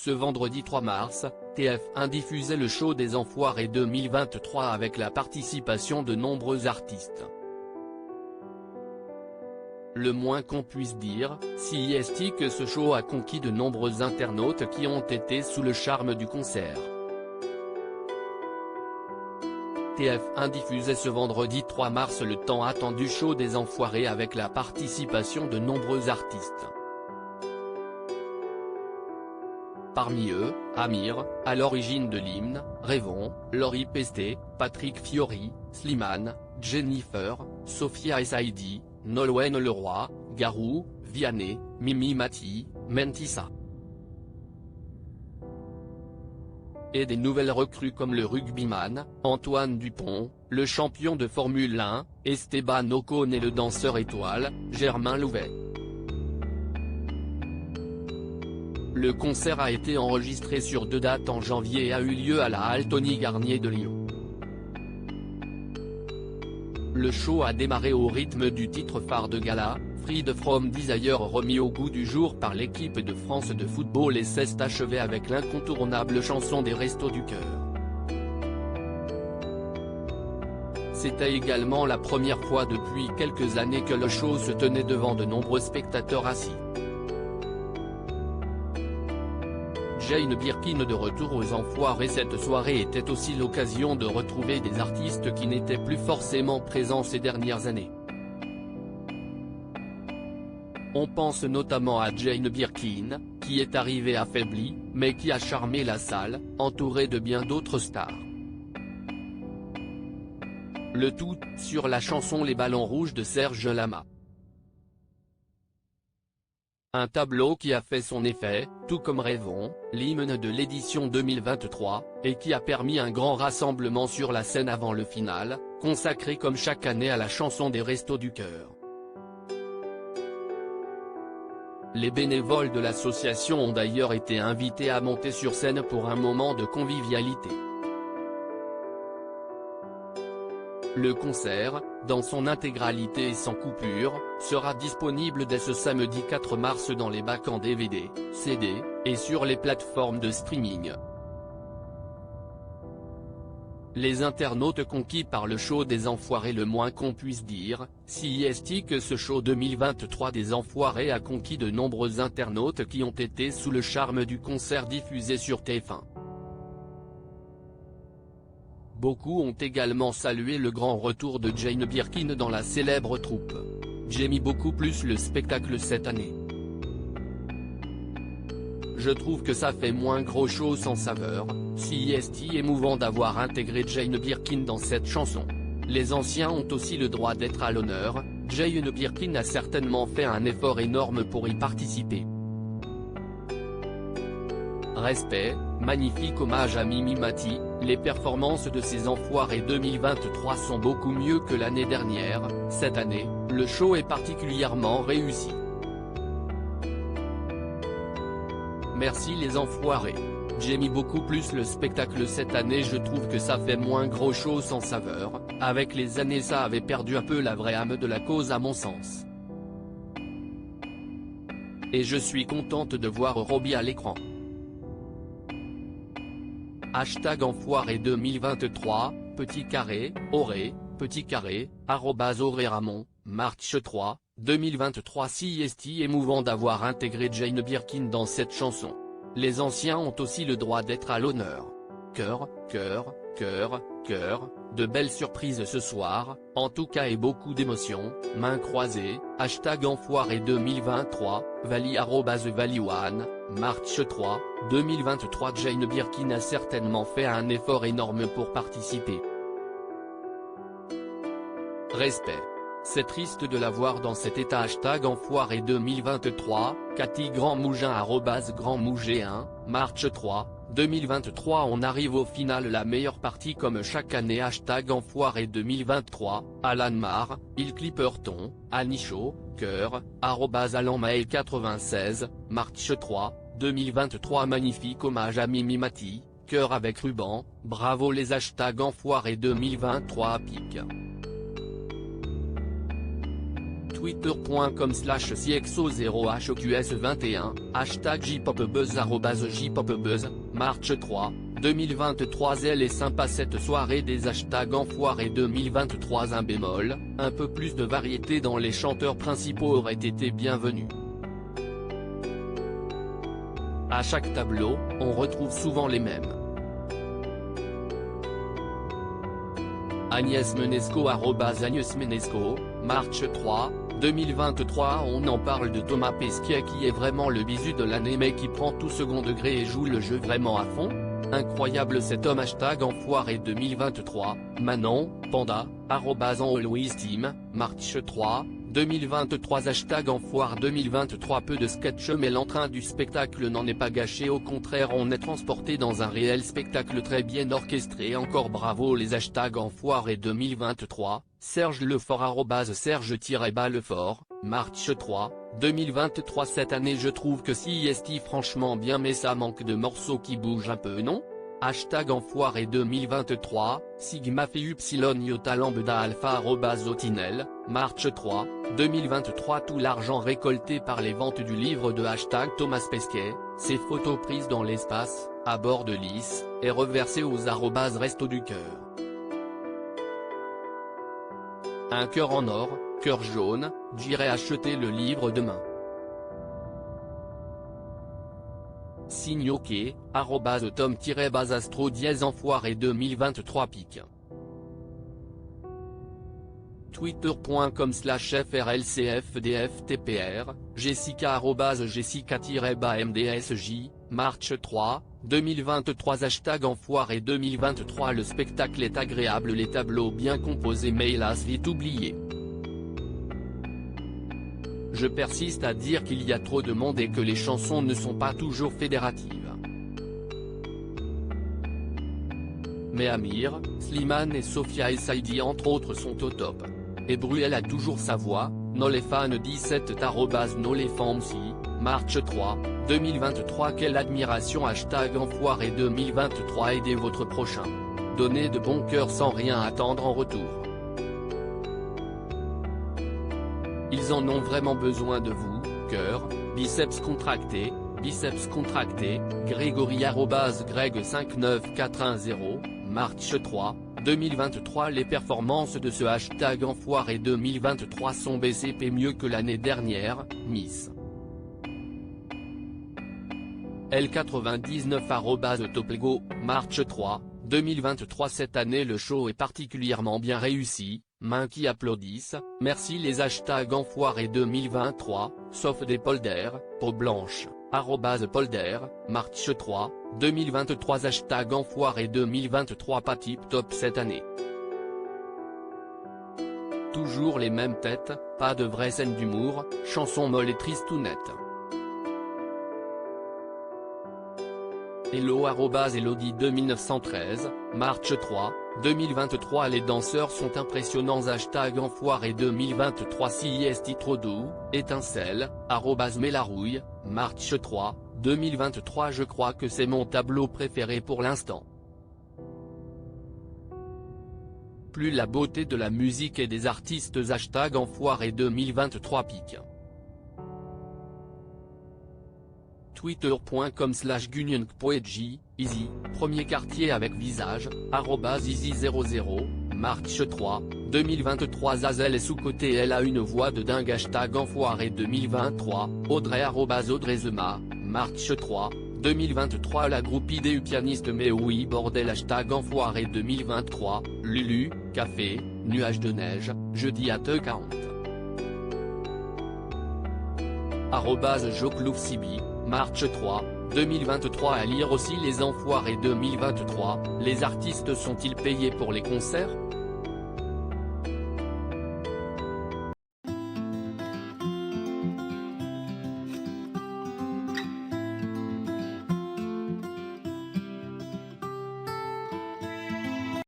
Ce vendredi 3 mars, TF1 diffusait le show des Enfoirés 2023 avec la participation de nombreux artistes. Le moins qu'on puisse dire, si est que ce show a conquis de nombreux internautes qui ont été sous le charme du concert. TF1 diffusait ce vendredi 3 mars le tant attendu show des Enfoirés avec la participation de nombreux artistes. Parmi eux, Amir, à l'origine de l'hymne, Rêvons, Laurie Pesté, Patrick Fiori, Slimane, Jennifer, Sophia et Saïdi, Nolwenn Leroy, Garou, Vianney, Mimi Mati, Mentissa. Et des nouvelles recrues comme le rugbyman, Antoine Dupont, le champion de Formule 1, Esteban Ocon et le danseur étoile, Germain Louvet. Le concert a été enregistré sur 2 dates en janvier et a eu lieu à la Halle Tony Garnier de Lyon. Le show a démarré au rythme du titre phare de gala, Freed from Desire, remis au goût du jour par l'équipe de France de football, et s'est achevé avec l'incontournable chanson des Restos du Cœur. C'était également la première fois depuis quelques années que le show se tenait devant de nombreux spectateurs assis. Jane Birkin de retour aux Enfoirés. Cette soirée était aussi l'occasion de retrouver des artistes qui n'étaient plus forcément présents ces dernières années. On pense notamment à Jane Birkin, qui est arrivée affaiblie, mais qui a charmé la salle, entourée de bien d'autres stars. Le tout, sur la chanson Les Ballons Rouges de Serge Lama. Un tableau qui a fait son effet, tout comme Rêvons, l'hymne de l'édition 2023, et qui a permis un grand rassemblement sur la scène avant le final, consacré comme chaque année à la chanson des Restos du Cœur. Les bénévoles de l'association ont d'ailleurs été invités à monter sur scène pour un moment de convivialité. Le concert, dans son intégralité et sans coupure, sera disponible dès ce samedi 4 mars dans les bacs en DVD, CD, et sur les plateformes de streaming. Les internautes conquis par le show des Enfoirés. Le moins qu'on puisse dire, si est que ce show 2023 des Enfoirés a conquis de nombreux internautes qui ont été sous le charme du concert diffusé sur TF1. Beaucoup ont également salué le grand retour de Jane Birkin dans la célèbre troupe. J'aime beaucoup plus le spectacle cette année. Je trouve que ça fait moins gros show sans saveur, si est émouvant d'avoir intégré Jane Birkin dans cette chanson. Les anciens ont aussi le droit d'être à l'honneur, Jane Birkin a certainement fait un effort énorme pour y participer. Respect, magnifique hommage à Mimi Mati, les performances de ces Enfoirés 2023 sont beaucoup mieux que l'année dernière. Cette année, le show est particulièrement réussi. Merci les Enfoirés. J'aime beaucoup plus le spectacle cette année. Je trouve que ça fait moins gros show sans saveur, avec les années ça avait perdu un peu la vraie âme de la cause à mon sens. Et je suis contente de voir Robbie à l'écran. #Enfoirés 2023, petit carré, Auré, petit carré, @AuréRamon, March 3, 2023. Si est émouvant d'avoir intégré Jane Birkin dans cette chanson. Les anciens ont aussi le droit d'être à l'honneur. Cœur, cœur, cœur, cœur, de belles surprises ce soir, en tout cas, et beaucoup d'émotions, mains croisées, #Enfoirés 2023, Vali @Valiwan, March 3, 2023. Jane Birkin a certainement fait un effort énorme pour participer. Respect. C'est triste de la voir dans cet état. #Enfoirés 2023, Cathy Grandmougin @GrandMouget1, March 3, 2023. On arrive au final, la meilleure partie comme chaque année. #Enfoirés 2023, Alan Mar, Il Clipperton, Anicho, Cœur, @AlanMael96, March 3, 2023. Magnifique hommage à Mimi Mati, Cœur avec ruban, bravo les #Enfoirés 2023 à pic. twitter.com/cxo0hqs21, hashtag jpopbuzz @jpopbuzz, March 3, 2023. Elle est sympa cette soirée des hashtags enfoirés 2023. Un bémol, un peu plus de variété dans les chanteurs principaux aurait été bienvenu. À chaque tableau, on retrouve souvent les mêmes. Agnès Menesco @Agnès Menesco, March 3, 2023. On en parle de Thomas Pesquet qui est vraiment le bisu de l'année mais qui prend tout second degré et joue le jeu vraiment à fond. Incroyable cet homme. Hashtag enfoiré 2023, Manon, Panda, @AlwaysTeam, March 3, 2023. Hashtag enfoire 2023. Peu de sketch mais l'entrain du spectacle n'en est pas gâché, au contraire on est transporté dans un réel spectacle très bien orchestré. Encore bravo les hashtags enfoirés 2023, Serge Lefort @Serge-Lefort, March 3, 2023. Cette année je trouve que CIST franchement bien mais ça manque de morceaux qui bougent un peu, non? Hashtag enfoiré 2023, Sigma Phi Upsilon Iota Lambda Alpha @Zotinel, March 3, 2023. Tout l'argent récolté par les ventes du livre de hashtag Thomas Pesquet, ses photos prises dans l'espace, à bord de l'IS, est reversé aux Restos du Cœur. Un cœur en or, cœur jaune, j'irai acheter le livre demain. Signoqué, @Tom-Basastro enfoiré 2023 pic. twitter.com/frlcfdftpr, Jessica @Jessica-MDSJ, March 3, 2023. Hashtag enfoiré 2023. Le spectacle est agréable, les tableaux bien composés mais hélas vite oubliés. Je persiste à dire qu'il y a trop de monde et que les chansons ne sont pas toujours fédératives. Mais Amir, Slimane et Sophia El Saidi entre autres sont au top. Et Bruel a toujours sa voix, Nolefan17 @Nolefamsi, March 3, 2023. Quelle admiration. Hashtag enfoiré 2023. Aidez votre prochain. Donnez de bon cœur sans rien attendre en retour. Ils en ont vraiment besoin de vous, cœur, biceps contractés, Grégory @Greg59410, March 3, 2023. Les performances de ce hashtag enfoiré 2023 sont BCP mieux que l'année dernière, Miss L99 @Toplego, March 3, 2023. Cette année le show est particulièrement bien réussi, mains qui applaudissent, merci les hashtags enfoirés 2023, sauf des polders, peau blanche, @polder, March 3, 2023. Hashtag enfoiré 2023 pas tip top cette année. Toujours les mêmes têtes, pas de vraie scène d'humour, chansons molles et tristounettes. Hello @Elodie 2913, March 3, 2023. Les danseurs sont impressionnants. Hashtag enfoiré 2023. CIST trop doux, étincelle, @Melarouille, March 3, 2023. Je crois que c'est mon tableau préféré pour l'instant. Plus la beauté de la musique et des artistes. Hashtag enfoiré 2023 pic. twitter.com/Gunyunkpoeji, Easy, premier quartier avec visage, @Easy00, March 3, 2023. Zazel est sous-cotée, elle a une voix de dingue. Hashtag enfoiré 2023, Audrey @AudreyZema, March 3, 2023. La groupie des pianistes mais oui bordel. Hashtag enfoiré 2023, Lulu, Café, Nuage de neige, jeudi à te 40. @Jokloufsibi, March 3, 2023. À lire aussi les enfoirés 2023, les artistes sont-ils payés pour les concerts?